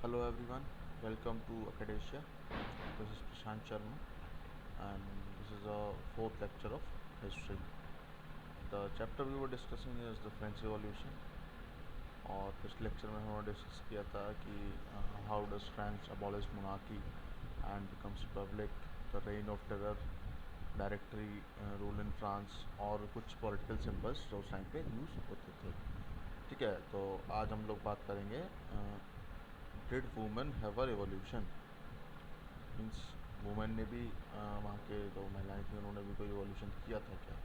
Hello everyone, welcome to Acadesia. This is Prashant Sharma and this is a fourth lecture of history. The chapter we were discussing is the French Revolution और पिछले lecture में हमने discuss किया था कि how does France abolish monarchy and becomes Republic, the rain of terror, directory rule in France और कुछ political symbols जो उस टाइम पे यूज़ होते थे। ठीक है, तो आज हम लोग बात करेंगे did women have a revolution, means women ने भी वहाँ के जो महिलाएं थी उन्होंने भी कोई रिवॉल्यूशन किया था क्या।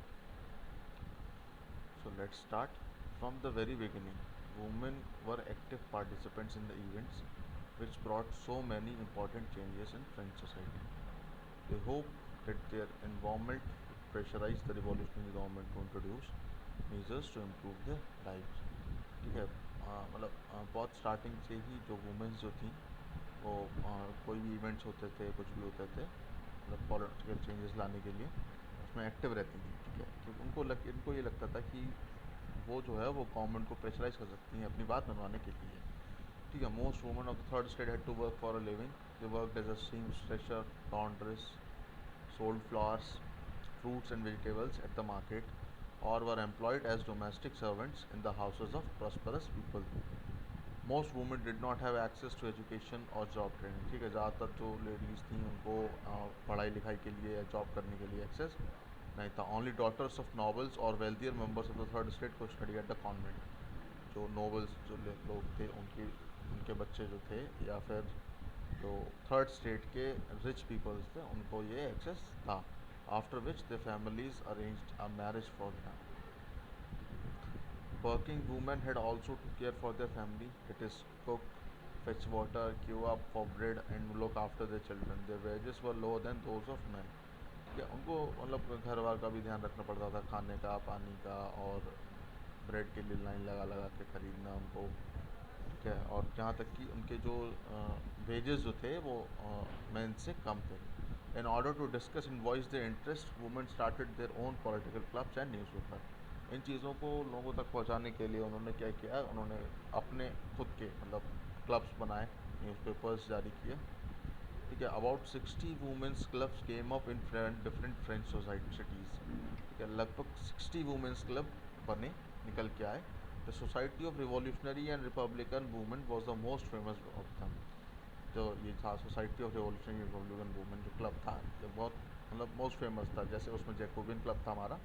So let's start from the very beginning. Women were active participants in the events which brought so many important changes in French society. They hoped that their involvement would pressurize the revolutionary government to introduce measures to improve their lives. ठीक है, मतलब बहुत starting से ही जो women's जो थी वो कोई भी इवेंट्स होते थे, कुछ भी होते थे, मतलब पॉलिटिकल चेंजेस लाने के लिए उसमें एक्टिव रहती थी। ठीक है, क्योंकि इनको ये लगता था कि वो जो है वो गवर्नमेंट को प्रेशराइज कर सकती हैं अपनी बात मनवाने के लिए। ठीक है, most women of the third state had to work for a living. They worked as a seamstress, laundress, sold flowers, fruits and vegetables at the market, or were employed as domestic servants in the houses of prosperous people. Most women did not have access to education और job training. ठीक है, ज़्यादातर जो ladies थी उनको पढ़ाई लिखाई के लिए या जॉब करने के लिए एक्सेस नहीं था. ओनली डॉटर्स ऑफ नॉबल्स और wealthier members of the third state को स्टडी एट द कॉन्वेंट. जो नॉबल्स जो लोग थे उनके बच्चे जो थे या फिर जो थर्ड स्टेट के रिच पीपल्स थे उनको ये एक्सेस था. After which the families arranged a marriage for them. Working women had also to care for their family, that is, cook, fetch water, queue up for bread, and look after their children. Their wages were lower than those of men. ठीक है, उनको मतलब घर बार का भी ध्यान रखना पड़ता था, खाने का, पानी का, और ब्रेड के लिए लाइन लगा लगा के ख़रीदना उनको. ठीक है, और जहाँ तक कि उनके जो वेजेस जो थे वो मेन से कम थे. In order to discuss in voice the interest, women started their own political clubs and newspaper. इन चीज़ों को लोगों तक पहुंचाने के लिए उन्होंने क्या किया, उन्होंने अपने खुद के मतलब क्लब्स बनाए, न्यूज़पेपर्स जारी किए. ठीक है, about 60 women's clubs came up in different French society cities. ठीक है, लगभग 60 वुमेंस क्लब बने, निकल के आए. The society of revolutionary and Republican women was the most famous of them. जो ये था society of revolutionary Republican women जो क्लब था, ये बहुत मतलब मोस्ट फेमस था. जैसे उसमें जैकोबिन क्लब था हमारा,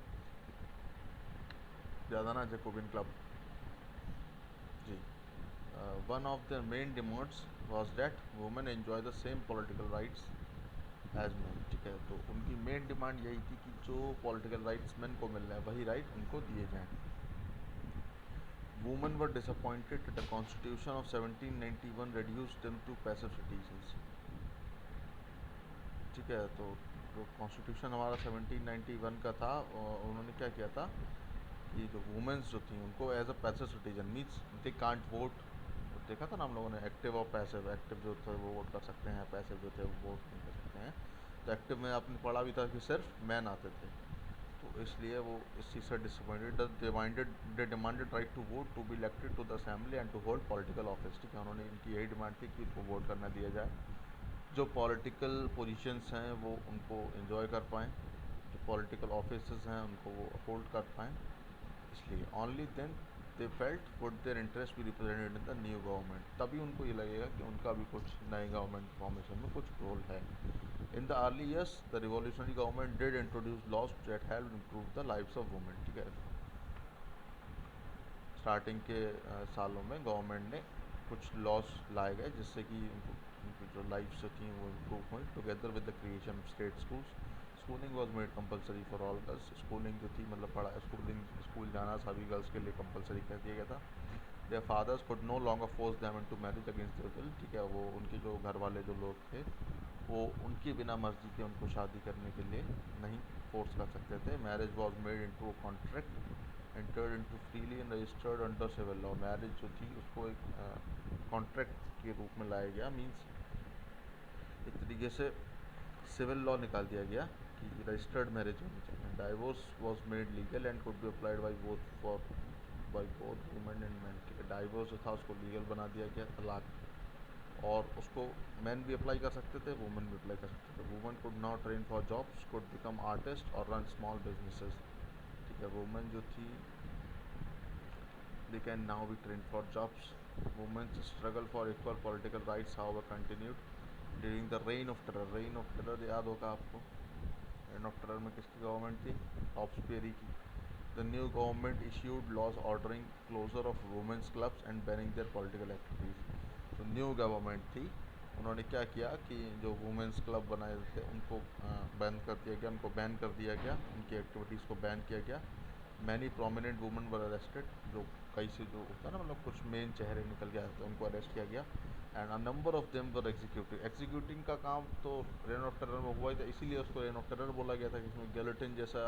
ज़्यादा ना, Jacobin club ji. One of the main demands was that women enjoy the same political rights as man. ठीक है, तो उनकी मेन डिमांड यही थी कि जो पॉलिटिकल राइट्स मैन को मिल रहे हैं वही राइट उनको दिए जाएं. Women were disappointed the constitution of 1791 reduced them to passive citizens. ठीक है, तो जो कॉन्स्टिट्यूशन हमारा 1791 का था उन्होंने क्या किया था कि जो वुमेन्स जो थी उनको as a passive citizen, means they can't vote. देखा था ना हम लोगों ने, एक्टिव और पैसिव. एक्टिव जो थे वो वोट कर सकते हैं, पैसिव जो थे वो वोट नहीं कर सकते हैं. तो एक्टिव में आपने पढ़ा भी था कि सिर्फ मैन आते थे, तो इसलिए वो इस चीज़ से disappointed. They demanded right to vote, to be elected to the assembly and to hold political office. ठीक है, उन्होंने इनकी यही डिमांड थी कि उनको वोट करना दिया जाए, जो पॉलिटिकल पोजीशंस हैं वो उनको एंजॉय कर पाएँ, जो पॉलिटिकल ऑफिसेस हैं उनको वो होल्ड कर पाएँ. इसलिए only then they felt would their interest be represented in the new government. तभी उनको ये लगेगा कि उनका भी कुछ नए गवर्नमेंट फॉर्मेशन में कुछ रोल है. In the early years the revolutionary government did introduce laws that help improve the lives of women. ठीक है, स्टार्टिंग के सालों में गवर्नमेंट ने कुछ लॉज लाए गए जिससे कि उनकी जो लाइफ्स जो थी वो इम्प्रूव हुई. Together with the creation of state schools, schooling was made compulsory for all girls. Schooling जो थी मतलब स्कूल जाना सभी गर्ल्स के लिए कंपलसरी कर दिया गया था. Their fathers could no longer force them into marriage against their will. ठीक है, वो उनके जो घर वाले जो लोग थे वो उनकी बिना मर्जी के उनको शादी करने के लिए नहीं फोर्स कर सकते थे. Marriage was made into a contract entered into freely and registered under civil law. Marriage जो थी उसको एक कॉन्ट्रैक्ट के रूप में लाया गया, मीन्स एक तरीके से सिविल लॉ निकाल दिया गया कि रजिस्टर्ड मैरिज होनी चाहिए. Divorce was made legal and could be applied by both women and man. ठीक है, डाइवोर्स जो था उसको लीगल बना दिया गया, तलाक और उसको मैन भी अप्लाई कर सकते थे, वुमेन भी अप्लाई कर सकते थे। Women could not train for jobs, could become artist और रन स्मॉल बिजनेसेस। ठीक है, वुमेन जो थी they can now be trained for jobs. Women's struggle for equal political rights, however, continued during the reign of terror. Reign of terror याद होगा आपको? Reign of terror में किसकी गवर्नमेंट थी? रॉब्सपेरी की। The new government issued laws ordering closure of women's clubs and banning their political activities. तो new government थी, उन्होंने क्या किया कि जो वुमेंस क्लब बनाए थे उनको बैन कर दिया गया, उनको बैन कर दिया गया, उनकी एक्टिविटीज़ को बैन किया गया। Many prominent women were arrested, जो कई से जो होता है ना, मतलब कुछ मेन चेहरे निकल के आए थे, उनको अरेस्ट किया गया। And a number of them were executive. Executing का काम तो रेन ऑफ टेरर में हुआ ही था, इसीलिए उसको रेन ऑफ टेरर बोला गया था कि इसमें गैलेटिन जैसा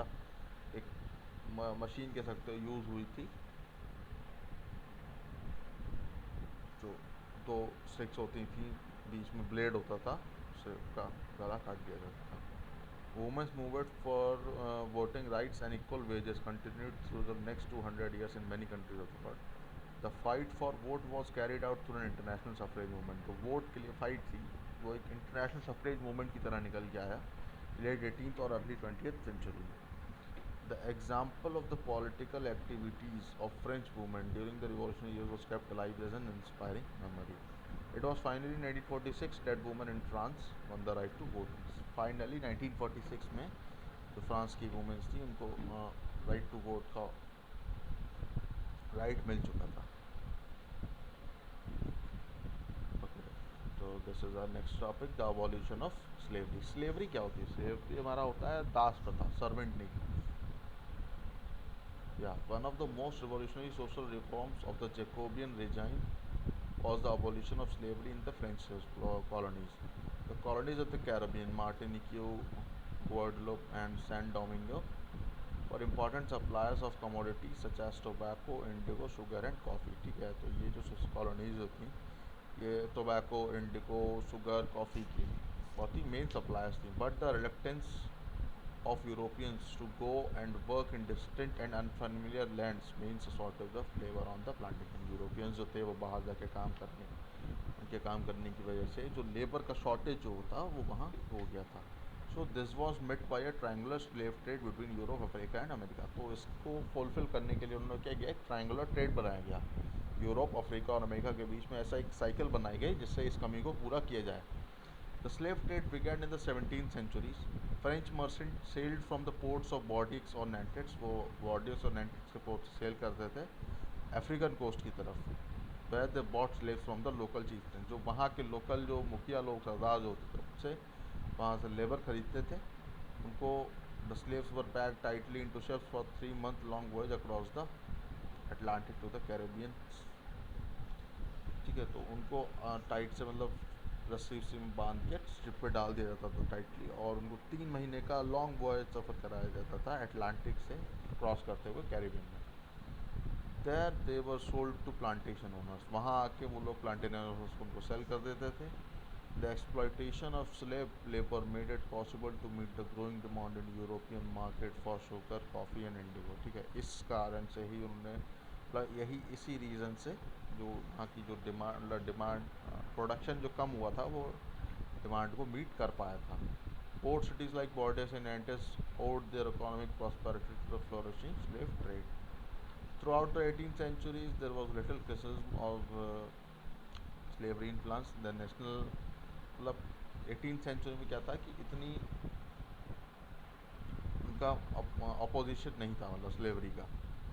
एक मशीन कह सकते हो यूज़ हुई थी, जो दो स्टिक्स होती थी, बीच में ब्लेड होता था, उससे उसका गला काट दिया जाता था। Women's movement for voting rights and equal wages continued through the next 200 years in many countries of the world. The fight for vote was carried out through an international suffrage movement. तो vote के लिए fight थी, वो एक international suffrage movement की तरह निकल के आया लेट 18th और अर्ली 20th सेंचुरी में। The example of the political activities of French women during the revolutionary years was kept alive as an inspiring memory. It was finally in 1946 that women in France won the right to vote. Finally 1946 में जो France की womens थी उनको right to vote का right मिल चुका था। Okay, तो this is our next topic, the abolition of slavery. Slavery क्या होती है? स्लेवरी हमारा होता है दास प्रथा, सर्वेंट नहीं। Yeah, one of the most revolutionary social reforms of the Jacobean regime was the abolition of slavery in the French colonies. The colonies of the Caribbean, Martinique, Guadeloupe, and Saint Domingo were important suppliers of commodities such as tobacco, indigo, sugar, and coffee. ठीक है, तो ये जो colonies होती ये tobacco, Indigo, sugar, coffee की बहुत ही main suppliers थी। But the reluctance of Europeans to go and work in distant and unfamiliar lands means a shortage of labor on the plantation. Europeans जो थे वो बाहर जाके काम करने, उनके काम करने की वजह से जो लेबर का शॉर्टेज जो होता वो वहाँ हो गया था। So this was met by a triangular slave trade between Europe, Africa and America. तो इसको फुलफिल करने के लिए उन्होंने क्या किया, एक ट्रायंगुलर ट्रेड बनाया गया यूरोप, अफ्रीका और अमेरिका के बीच में। ऐसा एक साइकिल बनाई गई जिससे इस कमी को पूरा किया जाए। The slave trade began in the 17th centuries. French merchants sailed from the ports of Bordeaux और Nantes, वो Bordeaux और Nantes के पोर्ट से सेल करते थे अफ्रीकन कोस्ट की तरफ। Where they bought slaves from the local chieftains, जो वहाँ के लोकल जो मुखिया लोग, सरदार जो होते थे, उनसे वहाँ से लेबर खरीदते थे उनको। The slaves were packed tightly into ships for 3-month long voyage across the Atlantic to the Caribbean। ठीक है, तो उनको टाइट से मतलब रस्सी उस्सी में बांध के स्ट्रिप पे डाल दिया जाता था टाइटली, और उनको 3 महीने का लॉन्ग वॉयज सफ़र कराया जाता था अटलांटिक से क्रॉस करते हुए कैरिबियन में। There they were sold to plantation owners, वहाँ आके वो लोग प्लांटेशन ओनर्स को उनको सेल कर देते थे। The exploitation of slave labour made it possible to meet the growing demand in European market for sugar, coffee and indigo. ठीक है, इस कारण से ही उन्होंने यही इसी रीज़न से जो यहाँ की जो डिमांड प्रोडक्शन जो कम हुआ था वो डिमांड को मीट कर पाया था। Port cities like Bordeaux and Nantes owed their economic prosperity to the flourishing slave trade. Throughout the 18th centuries, there was little criticism of slavery influence. The national मतलब 18th century में क्या था कि इतनी उनका अपोजिशन नहीं था मतलब स्लेवरी का।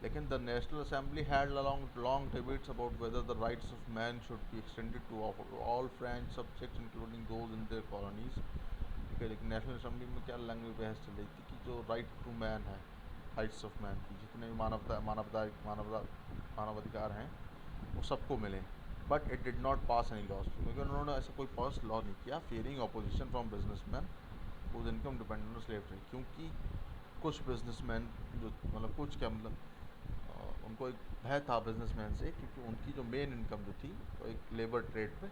लेकिन the national assembly had long debates about whether the rights of man should be extended to all French subjects including those in their colonies. ठीक है, लेकिन नेशनल असेंबली में क्या लंबी बहस चल रही थी कि जो राइट टू मैन है, राइट्स ऑफ मैन की जितने भी मानवाधिकार हैं वो सबको मिले। But it did not pass any laws, क्योंकि उन्होंने ऐसा कोई पास लॉ नहीं किया, fearing opposition from businessman whose income dependent on slave trade. क्योंकि कुछ बिजनेसमैन जो मतलब कुछ क्या मतलब उनको एक भय था बिजनेसमैन से, क्योंकि उनकी जो मेन इनकम जो थी वो एक लेबर ट्रेड पे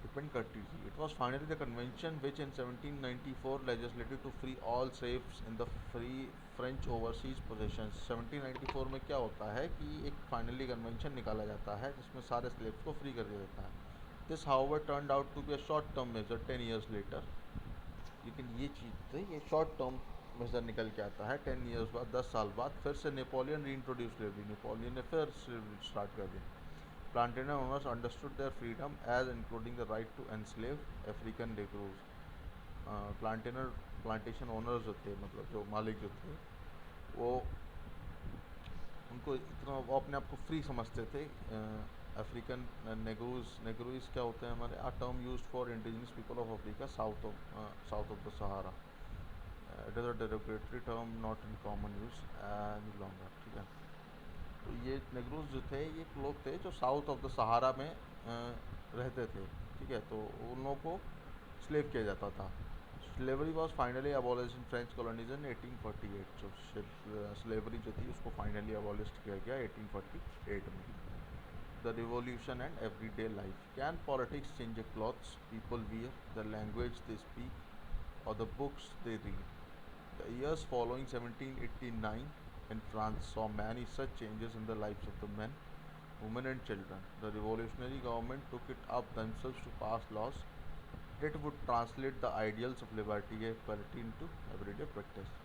डिपेंड करती थी। It was finally the convention which in 1794 legislated to free all slaves in the free French overseas possessions. 1794 में क्या होता है कि एक फाइनली कन्वेंशन निकाला जाता है जिसमें सारे स्लेव्स को फ्री कर दिया जाता है। This, however, turned out to be a short-term measure 10 years later. लेकिन ये चीज़ थी, ये शॉर्ट टर्म मेजर निकल के आता है 10 ईयर्स बाद, 10 साल बाद फिर से नेपोलियन री इंट्रोड्यूस स्लेवरी, नेपोलियन ने फिर स्लेवरी स्टार्ट कर दी. Plantation owners understood their freedom as including the right to enslave African negroes. Plantation owners जो थे, मतलब जो मालिक जो थे, वो उनको इतना, वो अपने आप को फ्री समझते थे. अफ्रीकन नेग्रोज क्या होते हैं हमारे, a term use for indigenous people of Africa south of the Sahara. It is a derogatory term not in common use any longer. ठीक है, तो ये नेग्रोज जो थे, ये लोग थे जो साउथ ऑफ द सहारा में रहते थे. ठीक है, तो उन लोगों को स्लेव किया जाता था. Slavery was finally abolish in French colonies इन 1848. जो स्लेवरी जो थी उसको फाइनली अबॉलिश किया गया 1848 में. The revolution and everyday life. Can politics change the clothes people wear, the language they speak, or the books they read? The years following 1789 in France saw many such changes in the lives of the men, women, and children. The revolutionary government took it up themselves to pass laws that would translate the ideals of liberty and equality into everyday practice.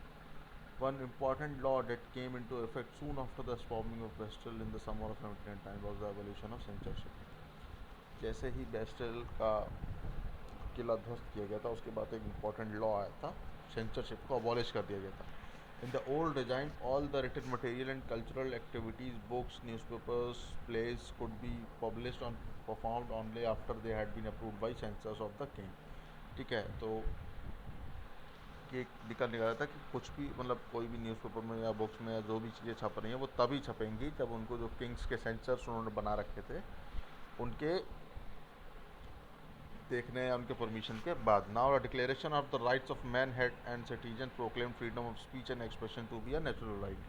One important law that came into effect soon after the storming of Bastille in the summer of 1709 was the abolition of censorship. जैसे ही Bastille का किला ध्वस्त किया गया था, उसके बाद एक important law आया था, सेंसरशिप को अबॉलिश कर दिया गया था. In the old regime, all the written material and cultural activities, books, newspapers, plays could be published on performed only after they had been approved by censors of the king. ठीक है, तो ये निकल रहा था कि कुछ भी, मतलब कोई भी न्यूज़पेपर में या बुक्स में या जो भी चीज़ें छप रही हैं वो तभी छपेंगी जब उनको जो किंग्स के सेंसर्स उन्होंने बना रखे थे उनके देखने या उनके परमिशन के बाद. Now a declaration of the rights of man head and citizen proclaim freedom of speech and expression to be a natural right.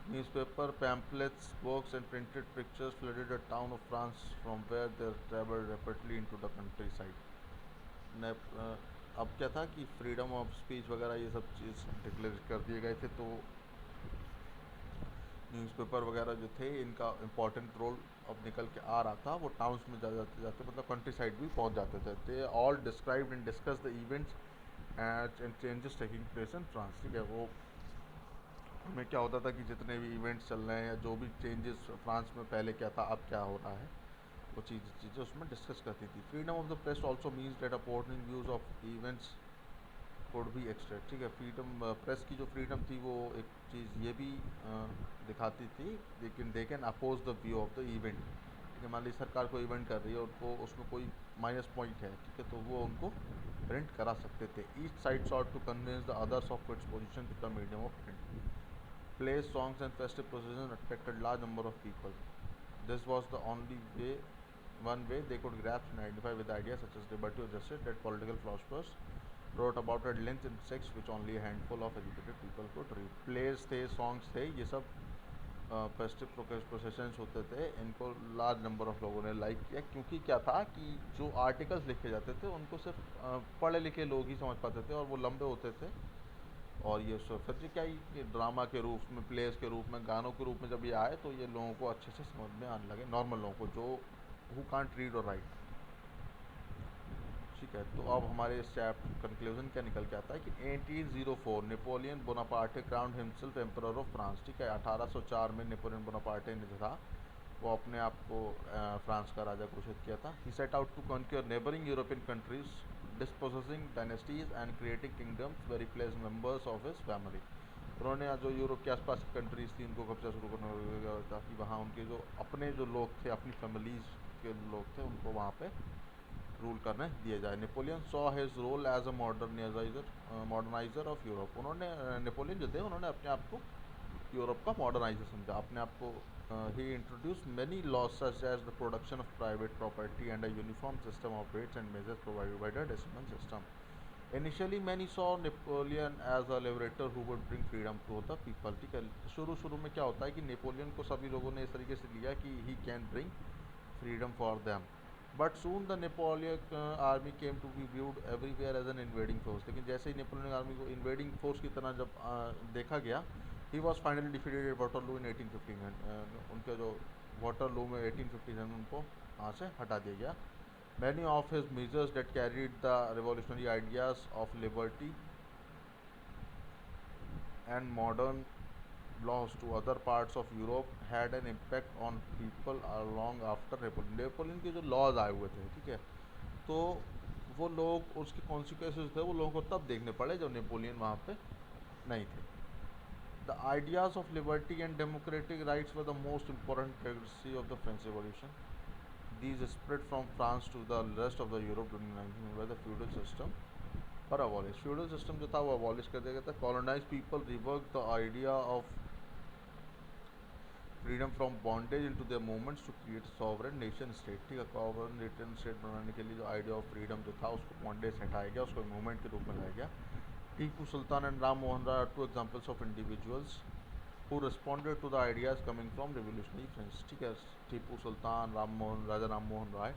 Newspaper, pamphlets, books, and printed pictures flooded the town of France, from where they traveled rapidly into the countryside. अब क्या था कि freedom of speech वगैरह ये सब चीज़ declare कर दिए गए थे, तो न्यूज़पेपर वगैरह जो थे इनका इम्पॉर्टेंट रोल अब निकल के आ रहा था. वो टाउन्स में जाते जाते मतलब कंट्री साइड भी पहुंच जाते थे. They all described and discuss the events and changes taking place in France. ठीक है, वो में क्या होता था कि जितने भी इवेंट्स चल रहे हैं या जो भी चेंजेस फ्रांस में पहले क्या था अब क्या हो रहा है, वो चीज़ें उसमें डिस्कस करती थी. Freedom of the press also means that opposing views of events could be extra. ठीक है, फ्रीडम प्रेस की जो फ्रीडम थी वो एक चीज़ ये भी दिखाती थी, लेकिन they can oppose the view of the event. ठीक है, मान लीजिए सरकार को इवेंट कर रही है, उनको उसमें कोई माइनस पॉइंट है, ठीक है, तो वो उनको प्रिंट करा सकते थे. Each side sought to convince the others of its position to the medium of print. Plays, songs, and festive processions attracted large number of people. This was the only way, one way they could grasp and identify with ideas such as liberty or justice that political philosophers wrote about at length in texts which only a handful of educated people could read. Plays थे, songs थे, ये सब festive processions होते थे, इनको large number of लोगों ने like किया. क्योंकि क्या था कि जो आर्टिकल्स लिखे जाते थे उनको सिर्फ पढ़े लिखे लोग ही समझ पाते थे और वो लंबे होते थे. और ये फिर जी क्या ही ड्रामा के रूप में, प्लेस के रूप में, गानों के रूप में जब ये आए तो ये लोगों को अच्छे से समझ में आने लगे, नॉर्मल लोगों को जो हु कांट रीड और राइट. ठीक है, तो अब हमारे इस चैप्टर कंक्लूजन क्या निकल के आता है कि 1804 Napoleon Bonaparte crowned himself emperor of France. ठीक है, 1804 में नेपोलियन बोनापार्टे ने जो था वो अपने आप को फ्रांस का राजा घोषित किया था. He set out to conquer neighbouring European countries, dispossessing dynasties and creating kingdoms very place members of his family. उन्होंने जो यूरोप के आसपास की कंट्रीज़ थी उनको कब्जा शुरू करना होगा, ताकि वहाँ उनके जो अपने जो लोग थे, अपनी फैमिलीज़ के लोग थे, उनको वहाँ पे रूल करने दिए जाए. Napoleon saw his role as a moderniser of Europe. उन्होंने नेपोलियन जो थे उन्होंने अपने आप को यूरोप का मॉडर्नाइजर समझा, अपने आप को. He introduce many laws such as the production of private property and a uniform system of rates and measures provided by the decimal system. Initially many saw Napoleon as a liberator who would bring freedom to the people. ठीक है, शुरू में क्या होता है कि Napoleon को सभी लोगों ने इस तरीके से लिया कि he can bring freedom for them. But soon the Napoleon army came to be viewed everywhere as an invading force. लेकिन जैसे ही नेपोलियन आर्मी को इन्वेडिंग फोर्स की तरह जब देखा गया, he was finally defeated at Waterloo in 1815. उनके जो वाटरलू में 1857 उनको वहाँ से हटा दिया गया. Many of his measures that carried the revolutionary ideas of liberty and modern laws to other parts of Europe had an impact on people long after Napoleon Napoleon के जो लॉज आए हुए थे, ठीक है, तो वो लोग उसके कॉन्सिक्वेंसेस थे वो लोगों को तब देखने पड़े जब नेपोलियन वहाँ पे नहीं थे. The ideas of liberty and democratic rights were the most important legacy of the French Revolution. These spread from France to the rest of the Europe during 19th where the feudal system were abolished. Feudal system जो था वो abolish कर दिया गया था. Colonized people revoked the idea of freedom from bondage into their movements to create sovereign nation state. ठीक है, sovereign nation state बनाने के लिए जो idea of freedom जो था उसको bondage से हटाया गया, उसको मूवमेंट के रूप में लाया गया. Tipu Sultan and Ram Mohan Rai are two examples of individuals who responded to the ideas coming from revolutionary French. ठीक है, टीपू सुल्तान, राजा राम मोहन राय,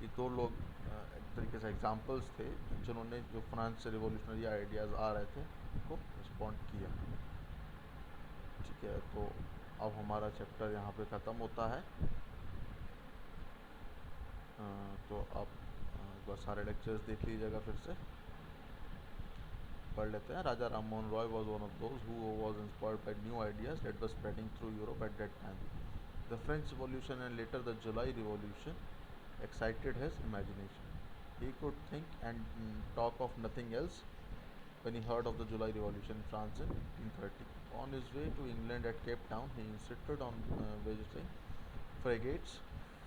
ये दो लोग एक तरीके से एग्जाम्पल्स थे जिन्होंने जो फ्रांस से रिवोल्यूशनरी आइडियाज़ आ रहे थे उनको रिस्पॉन्ड किया. ठीक है, तो अब हमारा चैप्टर यहाँ पे ख़त्म होता है. तो आप एक बार सारे लेक्चर्स देख लीजिएगा फिर से पढ़ लेते हैं. Raja Ram Mohan Roy was one of those who was inspired by new ideas that were spreading through Europe at that time. The French revolution and later the July revolution excited his imagination. He could think and talk of nothing else when he heard of the July Revolution in France in 1830. On his way to England at Cape Town, he insisted on visiting frigates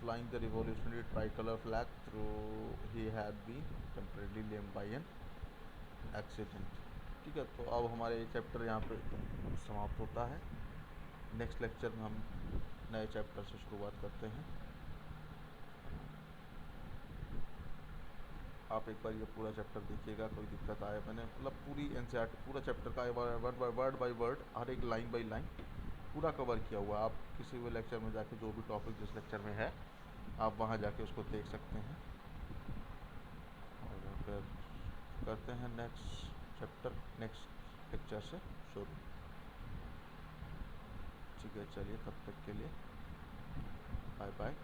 flying the revolutionary tricolor flag through he had been temporarily lame by an accident. ठीक है, तो अब हमारे ये chapter यहाँ पे समाप्त होता है. नेक्स्ट लेक्चर में हम नए चैप्टर से शुरुआत करते हैं. आप एक बार ये पूरा चैप्टर देखिएगा, कोई दिक्कत आए, मैंने मतलब पूरी एनसीईआरटी पूरा चैप्टर का वर्ड बाय वर्ड हर एक लाइन बाय लाइन पूरा कवर किया हुआ है. आप किसी भी लेक्चर में जाके जो भी टॉपिक जिस लेक्चर में है आप वहाँ जाके उसको देख सकते हैं. और फिर करते हैं नेक्स्ट चैप्टर नेक्स्ट लेक्चर से शुरू. ठीक है, चलिए तब तक के लिए बाय बाय.